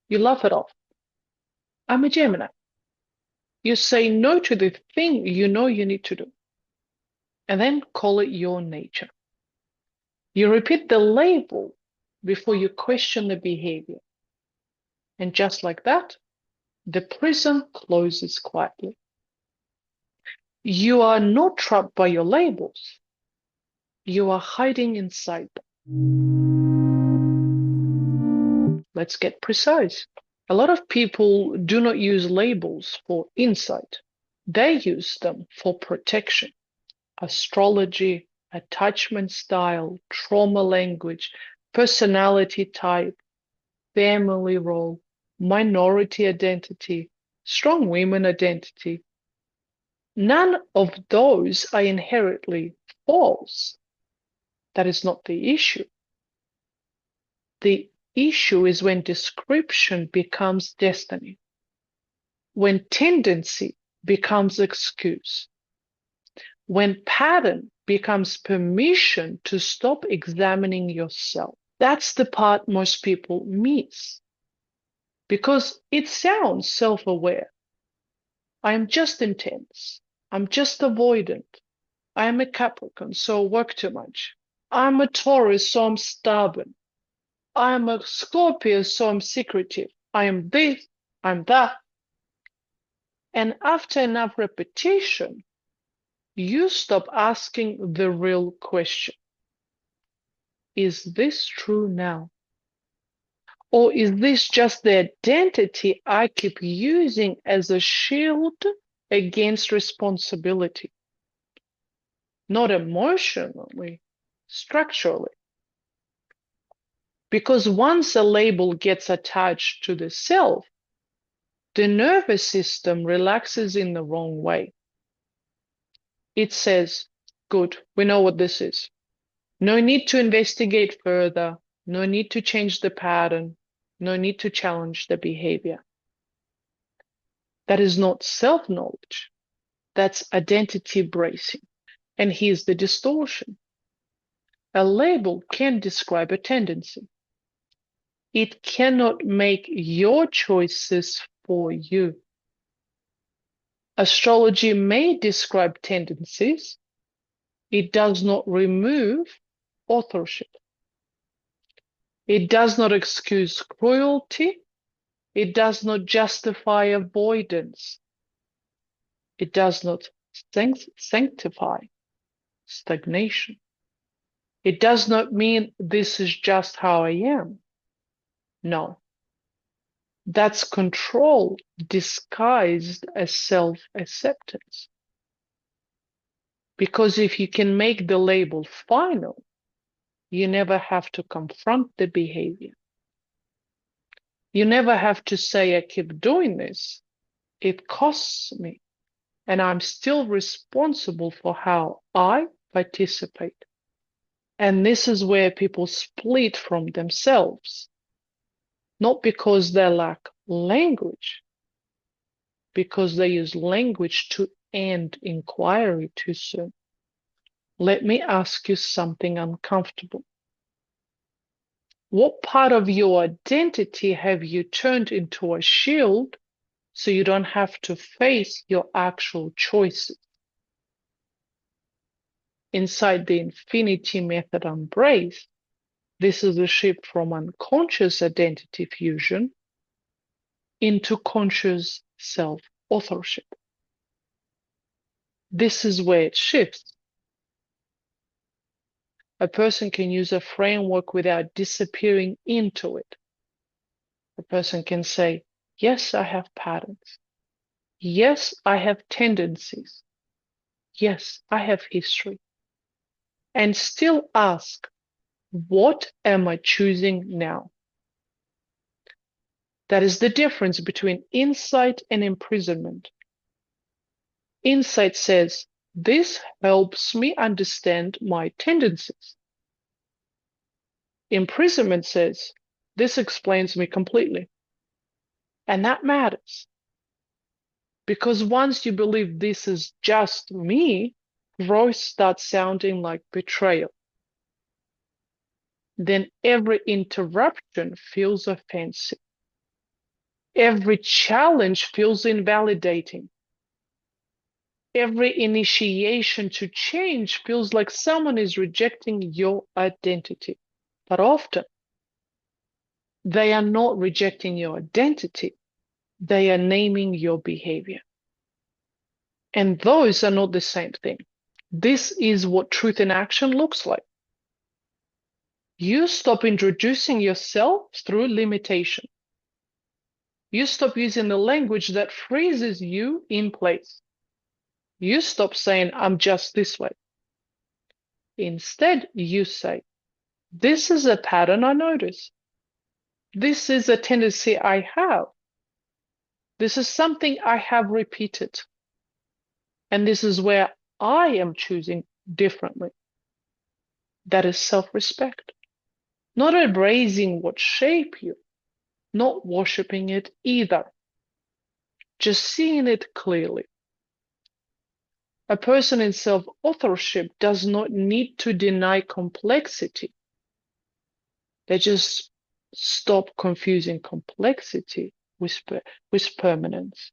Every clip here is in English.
You laugh it off. I'm a Gemini. You say no to the thing you know you need to do, and then call it your nature. You repeat the label before you question the behavior. And just like that, the prison closes quietly. You are not trapped by your labels. You are hiding inside them. Let's get precise. A lot of people do not use labels for insight. They use them for protection. Astrology, attachment style, trauma language, personality type, family role, minority identity, strong women identity. None of those are inherently false. That is not the issue. The issue is when description becomes destiny, when tendency becomes excuse, when pattern becomes permission to stop examining yourself. That's the part most people miss because it sounds self-aware. I am just intense. I'm just avoidant. I am a Capricorn, so I work too much. I'm a Taurus, so I'm stubborn. I am a Scorpio, so I'm secretive. I am this, I'm that. And after enough repetition, you stop asking the real question. Is this true now? Or is this just the identity I keep using as a shield against responsibility? Not emotionally, structurally. Because once a label gets attached to the self, the nervous system relaxes in the wrong way. It says, good, we know what this is. No need to investigate further. No need to change the pattern. No need to challenge the behavior. That is not self-knowledge. That's identity bracing. And here's the distortion. A label can describe a tendency. It cannot make your choices for you. Astrology may describe tendencies. It does not remove authorship. It does not excuse cruelty. It does not justify avoidance. It does not sanctify stagnation. It does not mean this is just how I am. No. That's control disguised as self-acceptance. Because if you can make the label final, you never have to confront the behavior. You never have to say, I keep doing this. It costs me. And I'm still responsible for how I participate. And this is where people split from themselves. Not because they lack language, because they use language to end inquiry too soon. Let me ask you something uncomfortable. What part of your identity have you turned into a shield so you don't have to face your actual choices? Inside the Infinity Method Embrace, this is a shift from unconscious identity fusion into conscious self-authorship. This is where it shifts. A person can use a framework without disappearing into it. A person can say, yes, I have patterns. Yes, I have tendencies. Yes, I have history. And still ask, what am I choosing now? That is the difference between insight and imprisonment. Insight says, this helps me understand my tendencies. Imprisonment says, this explains me completely. And that matters. Because once you believe this is just me, growth starts sounding like betrayal. Then every interruption feels offensive. Every challenge feels invalidating. Every initiation to change feels like someone is rejecting your identity. But often, they are not rejecting your identity. They are naming your behavior. And those are not the same thing. This is what truth in action looks like. You stop introducing yourself through limitation. You stop using the language that freezes you in place. You stop saying, I'm just this way. Instead, you say, this is a pattern I notice. This is a tendency I have. This is something I have repeated. And this is where I am choosing differently. That is self-respect. Not erasing what shaped you, not worshiping it either. Just seeing it clearly. A person in self-authorship does not need to deny complexity. They just stop confusing complexity with permanence.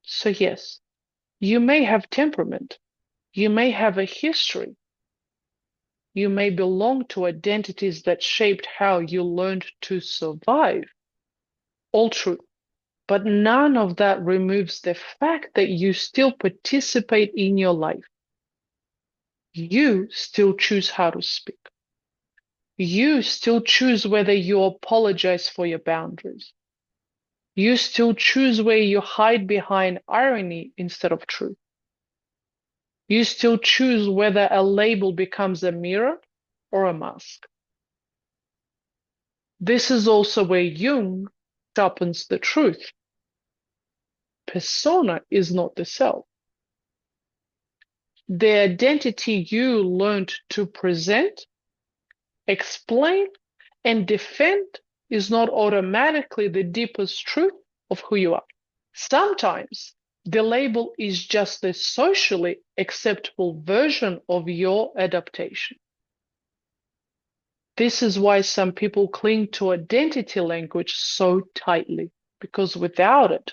So yes, you may have temperament. You may have a history. You may belong to identities that shaped how you learned to survive. All true. But none of that removes the fact that you still participate in your life. You still choose how to speak. You still choose whether you apologize for your boundaries. You still choose where you hide behind irony instead of truth. You still choose whether a label becomes a mirror or a mask. This is also where Jung sharpens the truth. Persona is not the self. The identity you learned to present, explain, and defend is not automatically the deepest truth of who you are. Sometimes the label is just the socially acceptable version of your adaptation. This is why some people cling to identity language so tightly, because without it,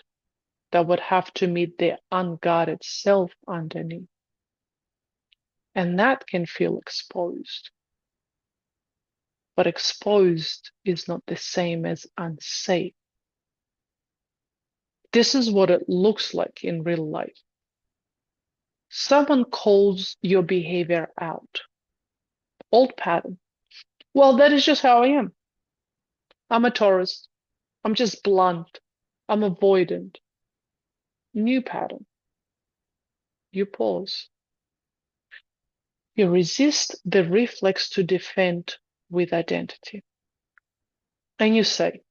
they would have to meet their unguarded self underneath. And that can feel exposed. But exposed is not the same as unsafe. This is what it looks like in real life. Someone calls your behavior out. Old pattern. Well, that is just how I am. I'm a Taurus. I'm just blunt. I'm avoidant. New pattern. You pause. You resist the reflex to defend with identity. And you say,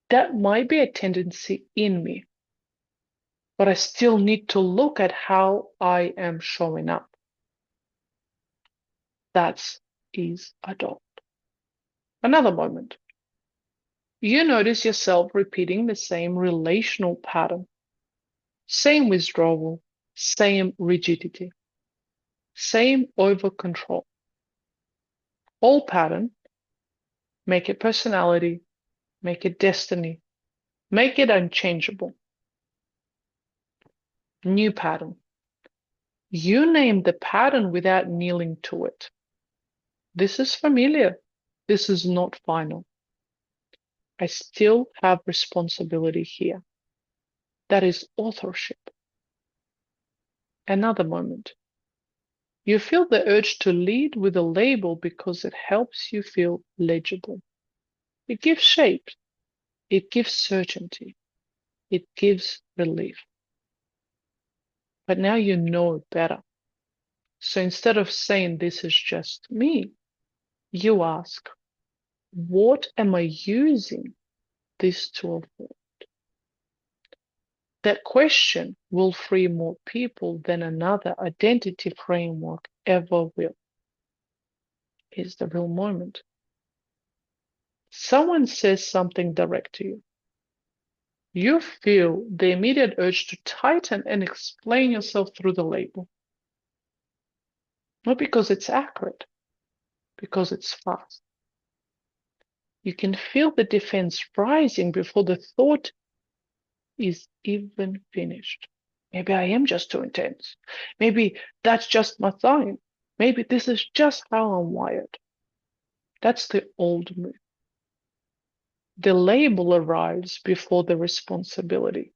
that might be a tendency in me, but I still need to look at how I am showing up. That is adopt. Another moment. You notice yourself repeating the same relational pattern, same withdrawal, same rigidity, same over control. All pattern, make it personality, make it destiny, make it unchangeable. New pattern. You name the pattern without kneeling to it. This is familiar. This is not final. I still have responsibility here. That is authorship. Another moment. You feel the urge to lead with a label because it helps you feel legible. It gives shape. It gives certainty. It gives relief. But now you know better. So instead of saying this is just me, you ask, what am I using this to avoid? That question will free more people than another identity framework ever will. Is the real moment. Someone says something direct to you. You feel the immediate urge to tighten and explain yourself through the label. Not because it's accurate, because it's fast. You can feel the defense rising before the thought is even finished. Maybe I am just too intense. Maybe that's just my sign. Maybe this is just how I'm wired. That's the old myth. The label arrives before the responsibility.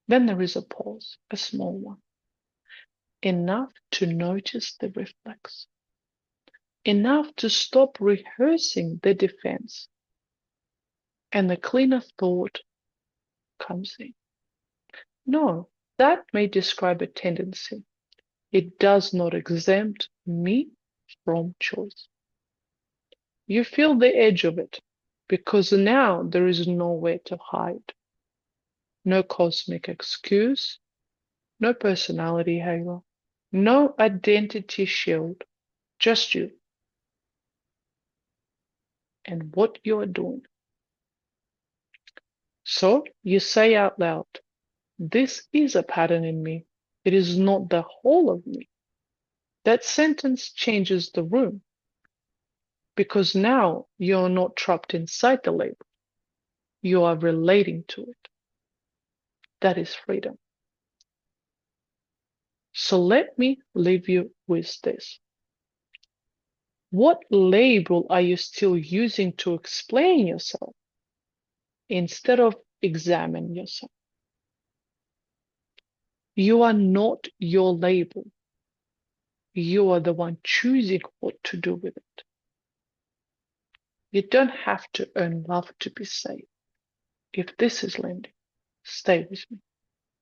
Then there is a pause, a small one, enough to notice the reflex, enough to stop rehearsing the defense, and the cleaner thought comes in. No, that may describe a tendency. It does not exempt me from choice. You feel the edge of it because now there is nowhere to hide. No cosmic excuse, no personality halo, no identity shield, just you and what you're doing. So you say out loud, this is a pattern in me. It is not the whole of me. That sentence changes the room because now you're not trapped inside the label. You are relating to it. That is freedom. So let me leave you with this. What label are you still using to explain yourself instead of examine yourself? You are not your label. You are the one choosing what to do with it. You don't have to earn love to be safe. If this is landing, stay with me.